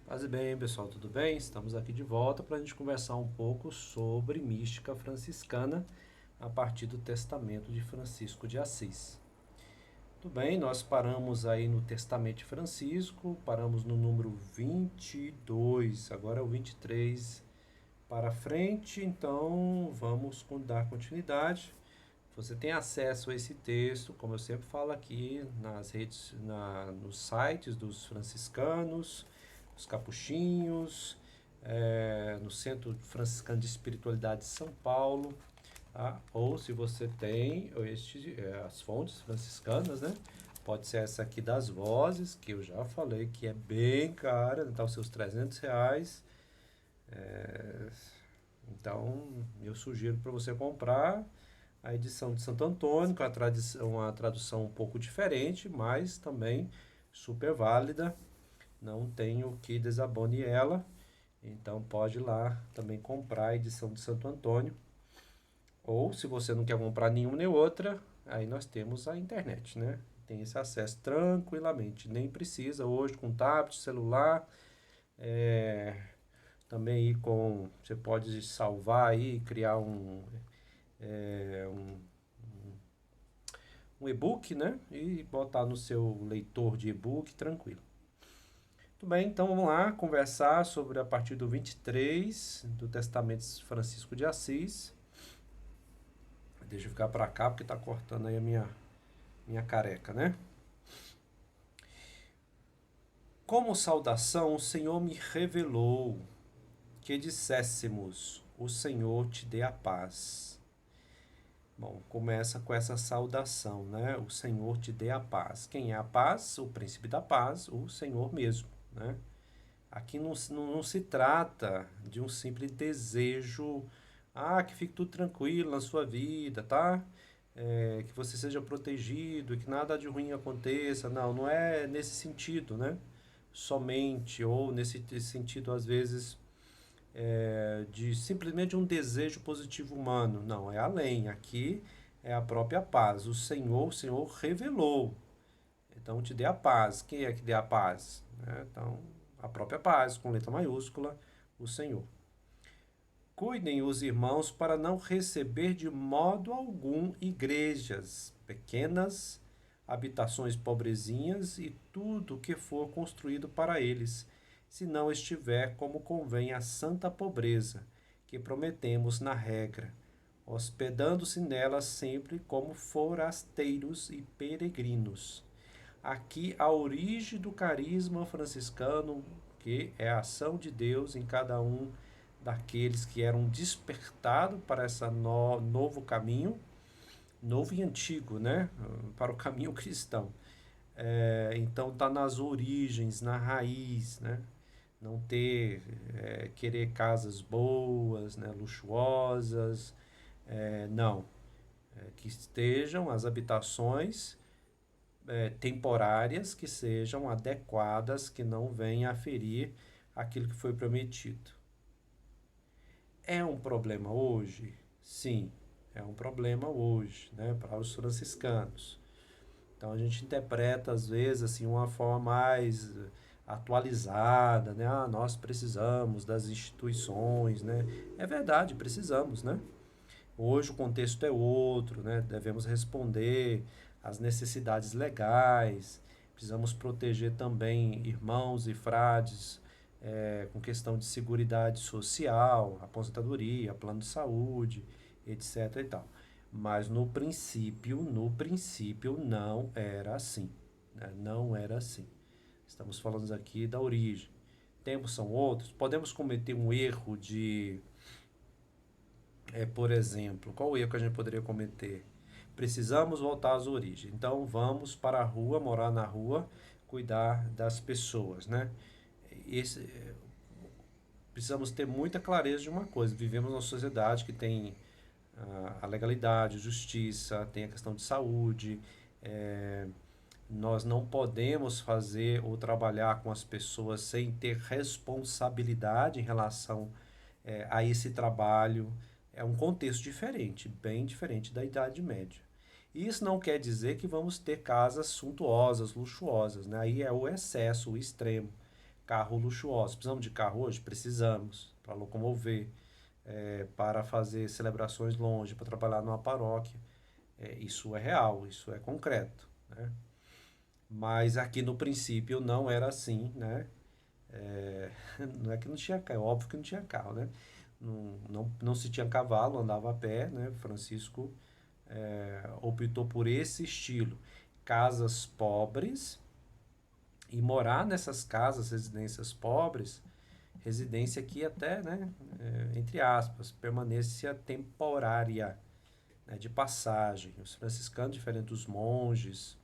Paz e bem, pessoal, tudo bem? Estamos aqui de volta para a gente conversar um pouco sobre mística franciscana a partir do Testamento de Francisco de Assis. Tudo bem, nós paramos aí no Testamento de Francisco, paramos no número 22, agora é o 23 para frente, então vamos dar continuidade. Você tem acesso a esse texto, como eu sempre falo aqui, nas redes, nos sites dos franciscanos, dos capuchinhos, no Centro Franciscano de Espiritualidade de São Paulo, tá? Ou se você tem as fontes franciscanas, né? Pode ser essa aqui das vozes, que eu já falei que é bem cara, tá os seus R$ 300. É, então, eu sugiro para você comprar a edição de Santo Antônio, com uma tradução um pouco diferente, mas também super válida. Não tenho que desabone ela. Então pode ir lá também comprar a edição de Santo Antônio. Ou se você não quer comprar nenhuma nem outra, aí nós temos a internet, né? Tem esse acesso tranquilamente. Nem precisa hoje com tablet, celular. é, Também você pode salvar aí, criar um e-book, né? E botar no seu leitor de e-book tranquilo. Muito bem, então vamos lá conversar sobre a partir do 23 do Testamento de Francisco de Assis. Deixa eu ficar para cá porque está cortando aí a minha careca, né? Como saudação, o Senhor me revelou que disséssemos: o Senhor te dê a paz. Bom, começa com essa saudação, né? O Senhor te dê a paz. Quem é a paz? O príncipe da paz, o Senhor mesmo, né? Aqui não se trata de um simples desejo, que fique tudo tranquilo na sua vida, tá? Que você seja protegido e que nada de ruim aconteça. Não, não é nesse sentido, né? Somente, ou nesse sentido, às vezes, de simplesmente um desejo positivo humano. Não, é além. Aqui é a própria paz. O Senhor revelou. Então, te dê a paz. Quem é que dê a paz? Então, a própria paz, com letra maiúscula, o Senhor. Cuidem os irmãos para não receber de modo algum igrejas pequenas, habitações pobrezinhas e tudo que for construído para eles, se não estiver como convém a santa pobreza, que prometemos na regra, hospedando-se nelas sempre como forasteiros e peregrinos. Aqui a origem do carisma franciscano, que é a ação de Deus em cada um daqueles que eram despertados para esse novo caminho, novo e antigo, né? Para o caminho cristão. Então está nas origens, na raiz, né? Não ter, querer casas boas, né? Luxuosas, não. Que estejam as habitações temporárias que sejam adequadas, que não venham a ferir aquilo que foi prometido. É um problema hoje? Sim, é um problema hoje, né, para os franciscanos. Então a gente interpreta às vezes assim uma forma mais atualizada, né? Nós precisamos das instituições, né? É verdade, precisamos, né? Hoje o contexto é outro, né? Devemos responder às necessidades legais, precisamos proteger também irmãos e frades com questão de seguridade social, aposentadoria, plano de saúde, etc. e tal. Mas no princípio não era assim, né? Não era assim. Estamos falando aqui da origem. Tempos são outros. Podemos cometer um erro de por exemplo, qual o erro que a gente poderia cometer? Precisamos voltar às origens. Então vamos para a rua, morar na rua, cuidar das pessoas, né? Esse, Precisamos ter muita clareza de uma coisa. Vivemos numa sociedade que tem a legalidade, a justiça, tem a questão de saúde. é, Nós não podemos fazer ou trabalhar com as pessoas sem ter responsabilidade em relação a esse trabalho. É um contexto diferente, bem diferente da Idade Média. Isso não quer dizer que vamos ter casas suntuosas, luxuosas, né? Aí é o excesso, o extremo. carro luxuoso. Precisamos de carro hoje? Precisamos, para locomover, para fazer celebrações longe, para trabalhar numa paróquia. Isso é real, isso é concreto, né? Mas aqui no princípio não era assim, né? É, não é que não tinha carro, é óbvio que não tinha carro, né? Não se tinha cavalo, andava a pé, né? Francisco optou por esse estilo. Casas pobres, e morar nessas casas, residências pobres, residência aqui até, né, entre aspas, permanência temporária, né, de passagem. Os franciscanos, diferente dos monges,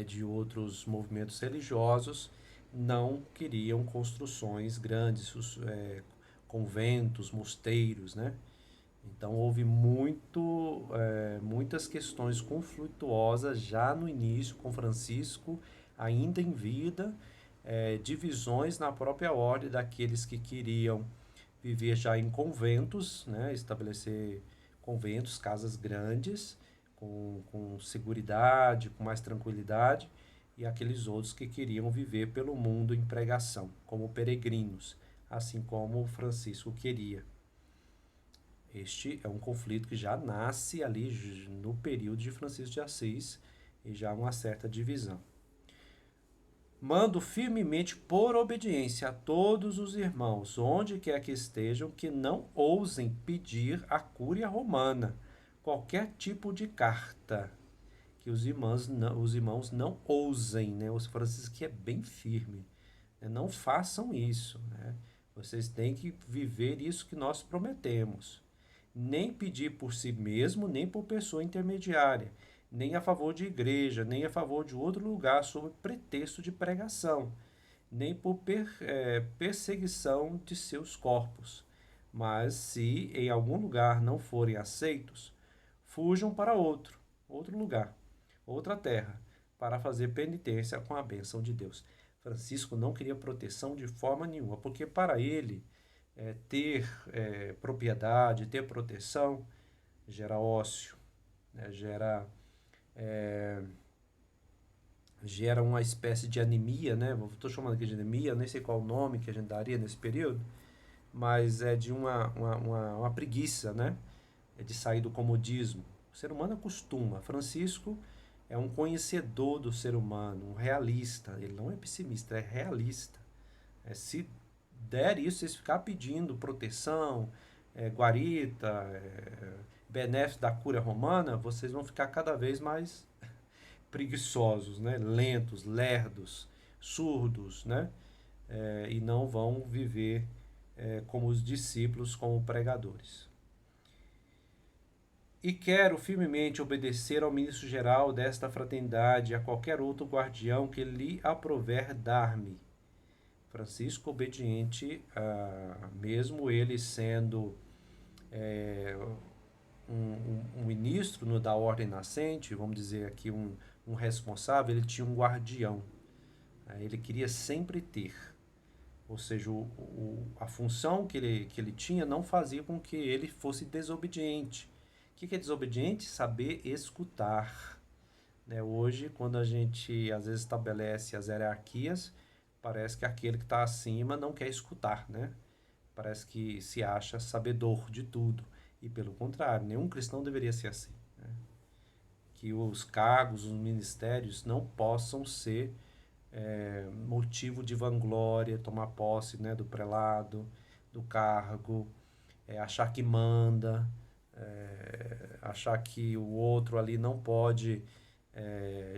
de outros movimentos religiosos, não queriam construções grandes, conventos, mosteiros, né? Então houve muitas questões conflituosas já no início com Francisco, ainda em vida, divisões na própria ordem daqueles que queriam viver já em conventos, né, estabelecer conventos, casas grandes, com seguridade, com mais tranquilidade, e aqueles outros que queriam viver pelo mundo em pregação, como peregrinos, assim como Francisco queria. Este é um conflito que já nasce ali no período de Francisco de Assis e já uma certa divisão. Mando firmemente por obediência a todos os irmãos, onde quer que estejam, que não ousem pedir à Cúria Romana qualquer tipo de carta. Que os irmãos não ousem, né? Os Francisco que é bem firme, né? Não façam isso, né? Vocês têm que viver isso que nós prometemos. Nem pedir por si mesmo, nem por pessoa intermediária, nem a favor de igreja, nem a favor de outro lugar sob pretexto de pregação, nem por perseguição de seus corpos. Mas se em algum lugar não forem aceitos, fujam para outro lugar, outra terra, para fazer penitência com a bênção de Deus. Francisco não queria proteção de forma nenhuma, porque para ele ter propriedade, ter proteção, gera ócio, né? Gera uma espécie de anemia, né? Estou chamando aqui de anemia, nem sei qual o nome que a gente daria nesse período, mas é de uma preguiça, né? É de sair do comodismo. O ser humano acostuma. Francisco é um conhecedor do ser humano, um realista. Ele não é pessimista, é realista. Se der isso, vocês ficar pedindo proteção, guarita, benéfico da cura romana, vocês vão ficar cada vez mais preguiçosos, né? Lentos, lerdos, surdos, né? E não vão viver como os discípulos, como pregadores. E quero firmemente obedecer ao ministro-geral desta fraternidade e a qualquer outro guardião que lhe aprouver dar-me. Francisco obediente, mesmo ele sendo um ministro da ordem nascente, vamos dizer aqui um responsável, ele tinha um guardião. Ele queria sempre ter. Ou seja, a função que ele tinha não fazia com que ele fosse desobediente. O que é desobediente? Saber escutar. Né? Hoje, quando a gente às vezes estabelece as hierarquias, parece que aquele que está acima não quer escutar, né? Parece que se acha sabedor de tudo. E pelo contrário, nenhum cristão deveria ser assim. Né? Que os cargos, os ministérios não possam ser motivo de vanglória, tomar posse, né, do prelado, do cargo, achar que manda, achar que o outro ali não pode.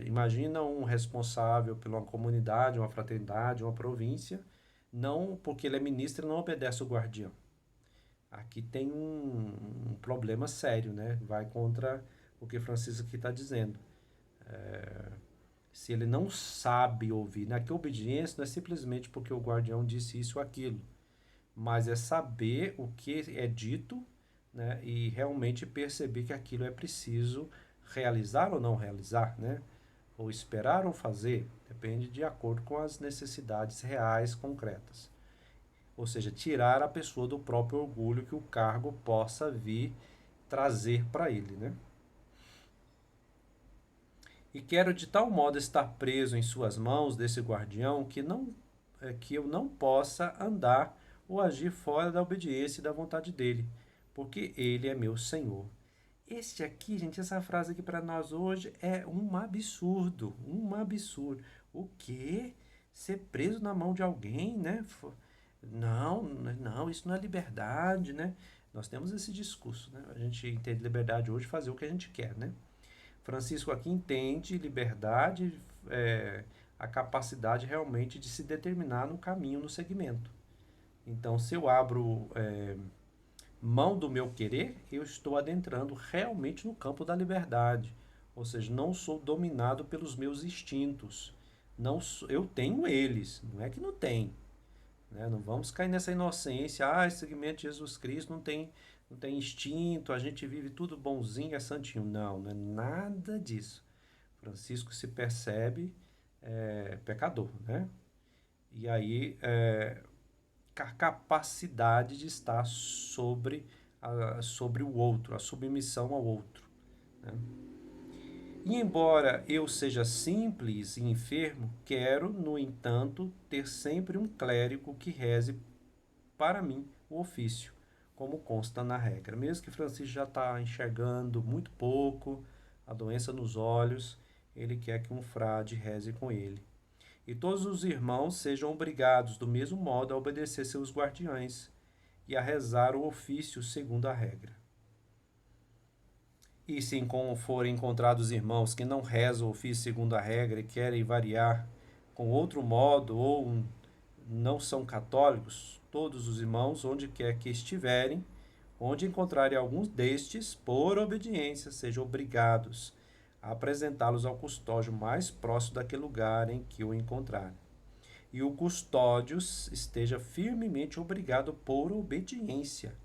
Imagina um responsável por uma comunidade, uma fraternidade, uma província, não porque ele é ministro, ele não obedece o guardião. Aqui tem um problema sério, né? Vai contra o que Francisco aqui está dizendo. Se ele não sabe ouvir, né? Que obediência não é simplesmente porque o guardião disse isso ou aquilo, mas é saber o que é dito, né? E realmente perceber que aquilo é preciso realizar ou não realizar, né? Ou esperar ou fazer, depende de acordo com as necessidades reais, concretas. Ou seja, tirar a pessoa do próprio orgulho que o cargo possa vir trazer para ele, né? E quero de tal modo estar preso em suas mãos desse guardião que eu não possa andar ou agir fora da obediência e da vontade dele, porque ele é meu Senhor. Este aqui, gente, essa frase aqui para nós hoje é um absurdo, um absurdo. O quê? Ser preso na mão de alguém, né? Não, não, isso não é liberdade, né? Nós temos esse discurso, né? A gente entende liberdade hoje fazer o que a gente quer, né? Francisco aqui entende liberdade, a capacidade realmente de se determinar no caminho, no segmento. Então, se eu abro mão do meu querer, eu estou adentrando realmente no campo da liberdade. Ou seja, não sou dominado pelos meus instintos. Não sou, eu tenho eles, não é que não tem. Né? Não vamos cair nessa inocência. Esse segmento de Jesus Cristo não tem instinto, a gente vive tudo bonzinho, é santinho. Não, não é nada disso. Francisco se percebe pecador, né? E aí a capacidade de estar sobre o outro, a submissão ao outro. Né? E embora eu seja simples e enfermo, quero, no entanto, ter sempre um clérigo que reze para mim o ofício, como consta na regra. Mesmo que Francisco já está enxergando muito pouco, a doença nos olhos, ele quer que um frade reze com ele. E todos os irmãos sejam obrigados, do mesmo modo, a obedecer seus guardiães e a rezar o ofício segundo a regra. E se forem encontrados irmãos que não rezam o ofício segundo a regra e querem variar com outro modo ou não são católicos, todos os irmãos, onde quer que estiverem, onde encontrarem alguns destes, por obediência, sejam obrigados a apresentá-los ao custódio mais próximo daquele lugar em que o encontrarem. E o custódio esteja firmemente obrigado por obediência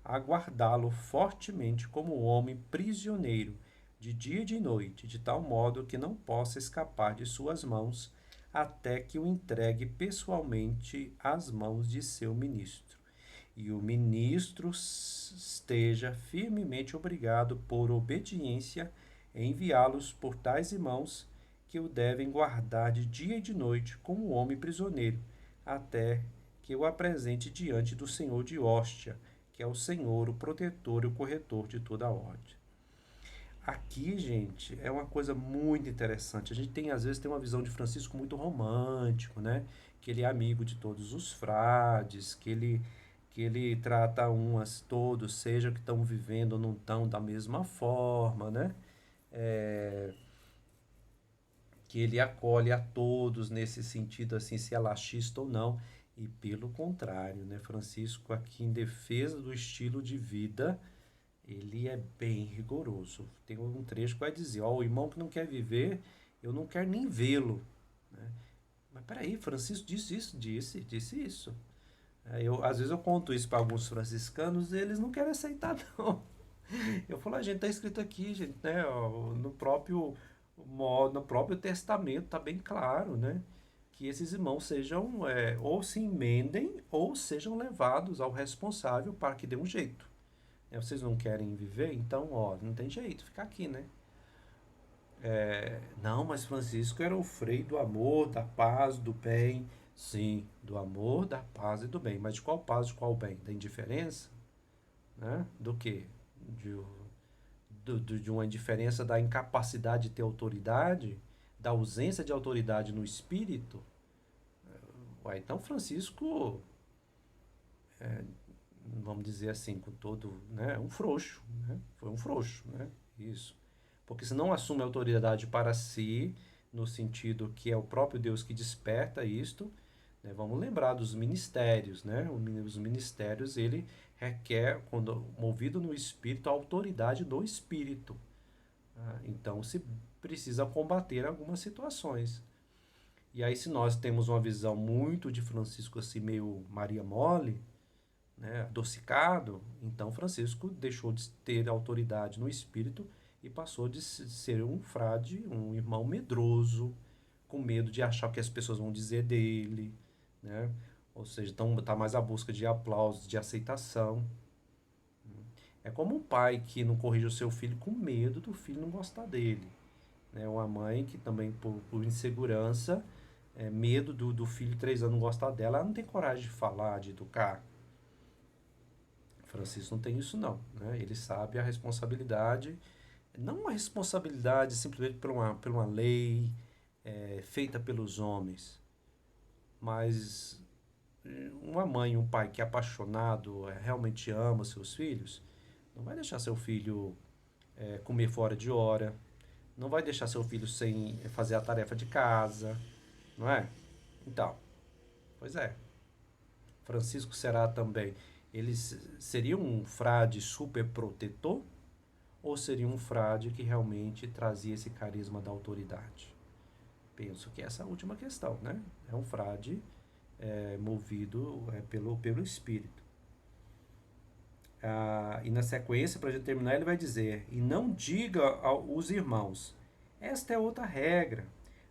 a guardá-lo fortemente como homem prisioneiro, de dia e de noite, de tal modo que não possa escapar de suas mãos, até que o entregue pessoalmente às mãos de seu ministro. E o ministro esteja firmemente obrigado por obediência a enviá-los por tais irmãos que o devem guardar de dia e de noite como homem prisioneiro, até que o apresente diante do Senhor de Hóstia, que é o Senhor, o protetor e o corretor de toda a ordem. Aqui, gente, é uma coisa muito interessante. A gente tem, às vezes, tem uma visão de Francisco muito romântico, né? Que ele é amigo de todos os frades, que ele trata todos, seja que estão vivendo ou não estão da mesma forma, né? É, que ele acolhe a todos nesse sentido, assim, se é laxista ou não. E pelo contrário, né? Francisco, aqui em defesa do estilo de vida, ele é bem rigoroso. Tem um trecho que vai dizer, o irmão que não quer viver, eu não quero nem vê-lo. Né? Mas peraí, Francisco disse isso? Disse isso. Às vezes eu conto isso para alguns franciscanos e eles não querem aceitar, não. Eu falo, a gente, está escrito aqui, gente, né? No próprio testamento, está bem claro, né? Que esses irmãos sejam, ou se emendem, ou sejam levados ao responsável para que dê um jeito. Vocês não querem viver? Então, não tem jeito, fica aqui, né? Não, mas Francisco era o frei do amor, da paz, do bem. Sim, do amor, da paz e do bem. Mas de qual paz, de qual bem? Da indiferença? Né? Do quê? De uma indiferença da incapacidade de ter autoridade, da ausência de autoridade no espírito? Então Francisco, vamos dizer assim, com todo, né, um frouxo, né? Foi um frouxo, né? Isso. Porque se não assume a autoridade para si, no sentido que é o próprio Deus que desperta isto, né? Vamos lembrar dos ministérios, né? Os ministérios, ele requer, quando movido no espírito, a autoridade do espírito. Então se precisa combater algumas situações. E aí, se nós temos uma visão muito de Francisco assim, meio Maria Mole, né, adocicado, então Francisco deixou de ter autoridade no espírito e passou de ser um frade, um irmão medroso, com medo de achar o que as pessoas vão dizer dele, né? Ou seja, está mais à busca de aplausos, de aceitação. É como um pai que não corrige o seu filho com medo do filho não gostar dele. né? Uma mãe que também, por insegurança, medo do filho de 3 anos não gostar dela, ela não tem coragem de falar, de educar. Francisco não tem isso não, né? Ele sabe a responsabilidade, não uma responsabilidade simplesmente por uma lei feita pelos homens, mas uma mãe e um pai que é apaixonado, realmente ama seus filhos, não vai deixar seu filho comer fora de hora, não vai deixar seu filho sem fazer a tarefa de casa, não é? Então, pois é. Francisco será também. Ele seria um frade super protetor ou seria um frade que realmente trazia esse carisma da autoridade? Penso que essa é a última questão, né? É um frade movido pelo Espírito. E na sequência, para a gente terminar, ele vai dizer: e não diga aos irmãos, esta é outra regra,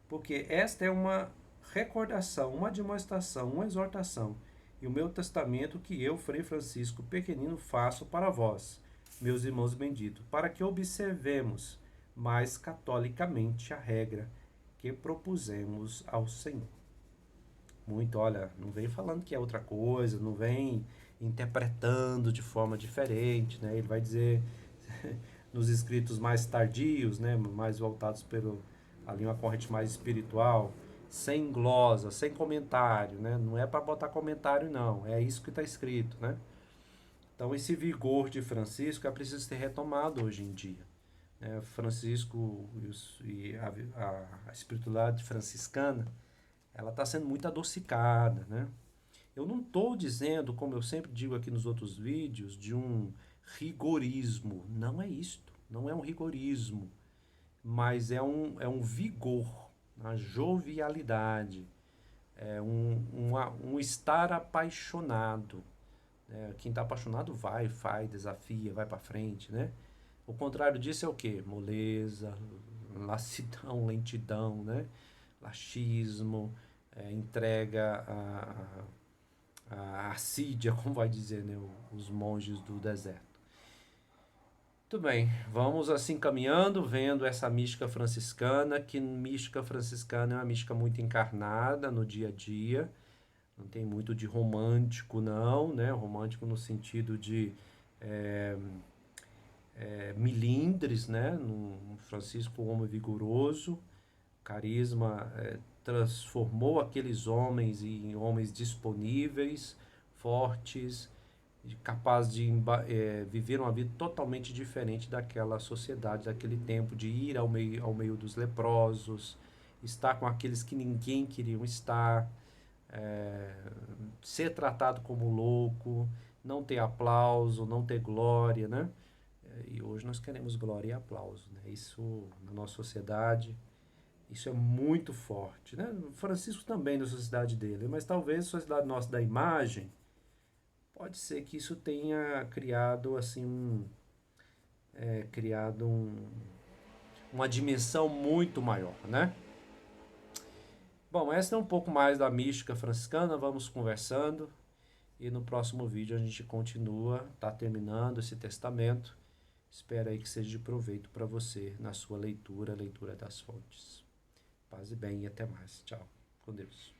porque esta é uma recordação, uma demonstração, uma exortação, e o meu testamento que eu, Frei Francisco Pequenino, faço para vós, meus irmãos benditos, para que observemos mais catolicamente a regra que propusemos ao Senhor. Muito, olha, não vem falando que é outra coisa, não vem interpretando de forma diferente, né? Ele vai dizer nos escritos mais tardios, né, mais voltados pelo ali uma corrente mais espiritual, sem glosa, sem comentário, né? Não é para botar comentário não, é isso que está escrito, né? Então esse vigor de Francisco é preciso ser retomado hoje em dia. Né? Francisco e a espiritualidade franciscana, ela está sendo muito adocicada, né? Eu não estou dizendo, como eu sempre digo aqui nos outros vídeos, de um rigorismo. Não é isto. Não é um rigorismo, mas é um vigor, uma jovialidade, um estar apaixonado. Né? Quem está apaixonado vai, faz, desafia, vai para frente, né? O contrário disso é o quê? Moleza, lassidão, lentidão, né? Laxismo, entrega a assídia, como vai dizer, né, os monges do deserto. Muito bem, vamos assim caminhando, vendo essa mística franciscana, que mística franciscana é uma mística muito encarnada no dia a dia, não tem muito de romântico não, né, romântico no sentido de é, milindres, né, no Francisco, um homem vigoroso, carisma transformou aqueles homens em homens disponíveis, fortes, capazes de viver uma vida totalmente diferente daquela sociedade, daquele tempo, de ir ao meio dos leprosos, estar com aqueles que ninguém queria estar, é, ser tratado como louco, não ter aplauso, não ter glória, né? E hoje nós queremos glória e aplauso, né? Isso na nossa sociedade, isso é muito forte, né? Francisco também na sociedade dele, mas talvez a sociedade nossa da imagem, pode ser que isso tenha criado assim uma dimensão muito maior, né? Bom, essa é um pouco mais da mística franciscana, vamos conversando e no próximo vídeo a gente continua, tá terminando esse testamento. Espero aí que seja de proveito para você na sua leitura das fontes. Paz e bem e até mais. Tchau. Com Deus.